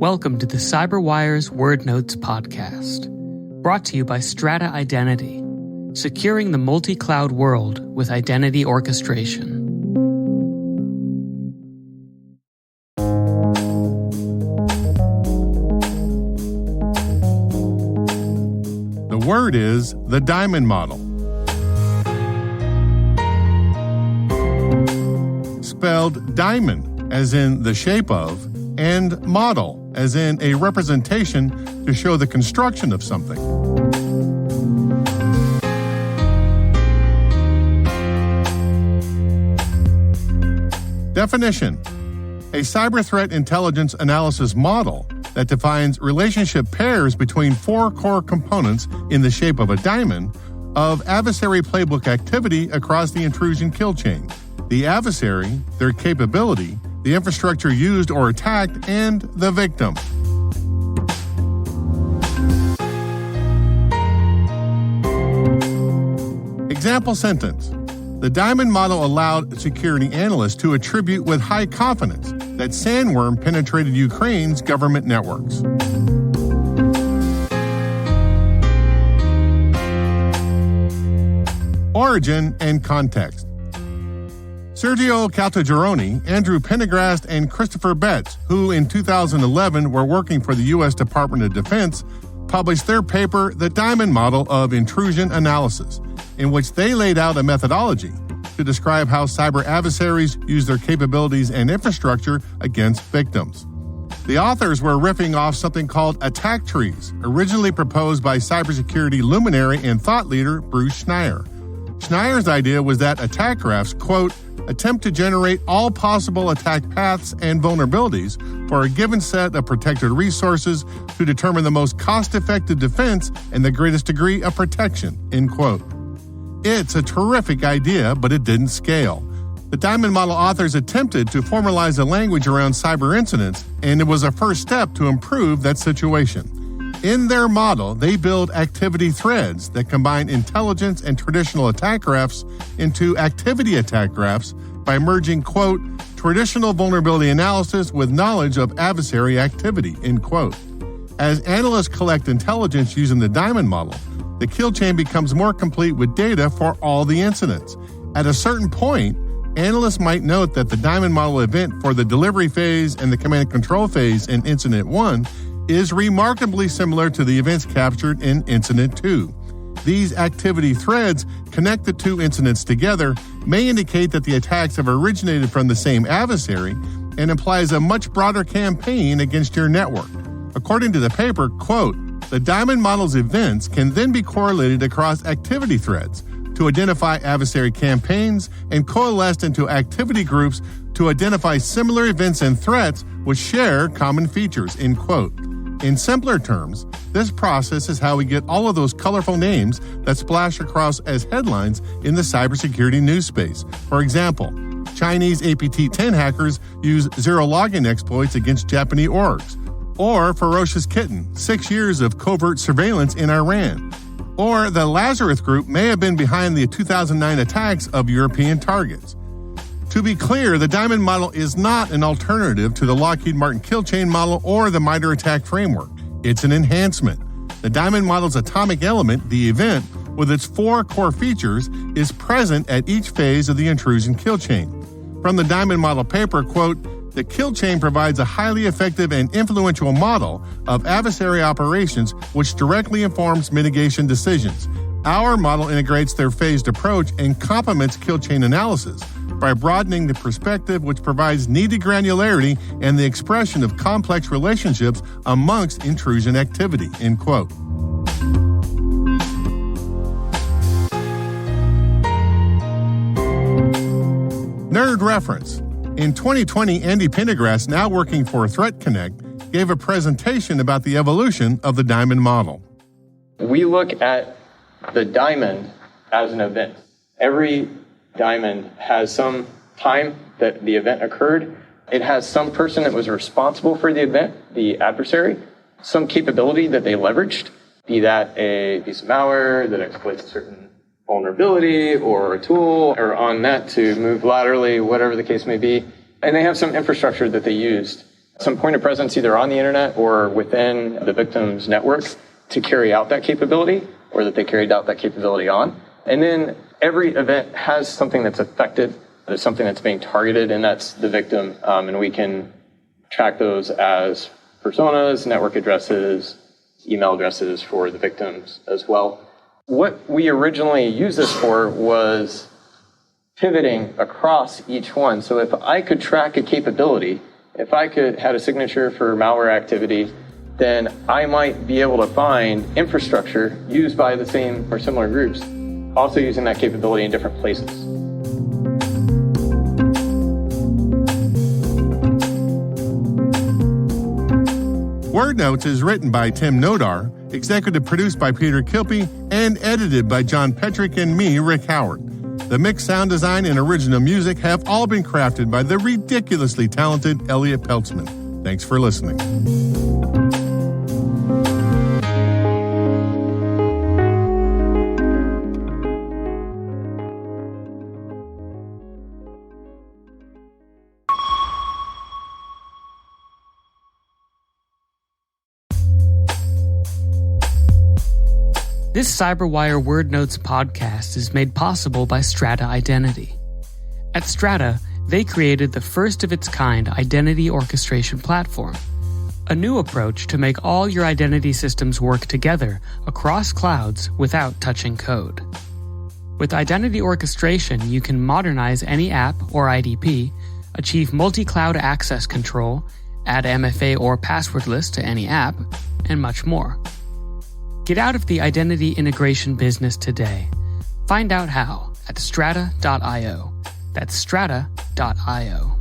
Welcome to the CyberWire's Word Notes podcast, brought to you by Strata Identity, securing the multi-cloud world with identity orchestration. The word is the diamond model. Spelled diamond, as in the shape of, and model, as in a representation to show the construction of something. Definition: a cyber threat intelligence analysis model that defines relationship pairs between four core components in the shape of a diamond of adversary playbook activity across the intrusion kill chain. The adversary, their capability, the infrastructure used or attacked, and the victim. Example sentence: the diamond model allowed security analysts to attribute with high confidence that sandworm penetrated Ukraine's government networks. Origin and context. Sergio Caltagirone, Andrew Pendergrast, and Christopher Betts, who in 2011 were working for the U.S. Department of Defense, published their paper, The Diamond Model of Intrusion Analysis, in which they laid out a methodology to describe how cyber adversaries use their capabilities and infrastructure against victims. The authors were riffing off something called attack trees, originally proposed by cybersecurity luminary and thought leader Bruce Schneier. Schneier's idea was that attack graphs, quote, attempt to generate all possible attack paths and vulnerabilities for a given set of protected resources to determine the most cost-effective defense and the greatest degree of protection, end quote. It's a terrific idea, but it didn't scale. The Diamond Model authors attempted to formalize the language around cyber incidents, and it was a first step to improve that situation. In their model, they build activity threads that combine intelligence and traditional attack graphs into activity attack graphs by merging, quote, traditional vulnerability analysis with knowledge of adversary activity, end quote. As analysts collect intelligence using the Diamond Model, the kill chain becomes more complete with data for all the incidents. At a certain point, analysts might note that the Diamond Model event for the delivery phase and the command and control phase in Incident 1 is remarkably similar to the events captured in Incident 2. These activity threads connect the two incidents together may indicate that the attacks have originated from the same adversary and implies a much broader campaign against your network. According to the paper, quote, the Diamond Model's events can then be correlated across activity threads to identify adversary campaigns and coalesced into activity groups to identify similar events and threats which share common features, end quote. In simpler terms, this process is how we get all of those colorful names that splash across as headlines in the cybersecurity news space. For example, Chinese APT-10 hackers use zero-login exploits against Japanese orgs. Or Ferocious Kitten, 6 years of covert surveillance in Iran. Or the Lazarus Group may have been behind the 2009 attacks of European targets. To be clear, the Diamond Model is not an alternative to the Lockheed Martin kill chain model or the MITRE ATT&CK framework. It's an enhancement. The Diamond Model's atomic element, the event, with its four core features, is present at each phase of the intrusion kill chain. From the Diamond Model paper, quote, the kill chain provides a highly effective and influential model of adversary operations which directly informs mitigation decisions. Our model integrates their phased approach and complements kill chain analysis by broadening the perspective which provides needed granularity and the expression of complex relationships amongst intrusion activity, end quote. Nerd reference. In 2020, Andy Pendergrast, now working for ThreatConnect, gave a presentation about the evolution of the Diamond Model. We look at the diamond as an event. Every diamond has some time that the event occurred. It has some person that was responsible for the event, the adversary, some capability that they leveraged, be that a piece of malware that exploits a certain vulnerability or a tool or on net to move laterally, whatever the case may be. And they have some infrastructure that they used some point of presence either on the internet or within the victim's network to carry out that capability, or that they carried out that capability on. And then every event has something that's affected, there's something that's being targeted, and that's the victim. And we can track those as personas, network addresses, email addresses for the victims as well. What we originally used this for was pivoting across each one. So if I could track a capability, if I had a signature for malware activity, then I might be able to find infrastructure used by the same or similar groups, also using that capability in different places. Word Notes is written by Tim Nodar, executive produced by Peter Kilpie, and edited by John Petrick and me, Rick Howard. The mix, sound design, and original music have all been crafted by the ridiculously talented Elliot Peltzman. Thanks for listening. This CyberWire Word Notes podcast is made possible by Strata Identity. At Strata, they created the first-of-its-kind identity orchestration platform, a new approach to make all your identity systems work together across clouds without touching code. With identity orchestration, you can modernize any app or IDP, achieve multi-cloud access control, add MFA or passwordless to any app, and much more. Get out of the identity integration business today. Find out how at strata.io. That's strata.io.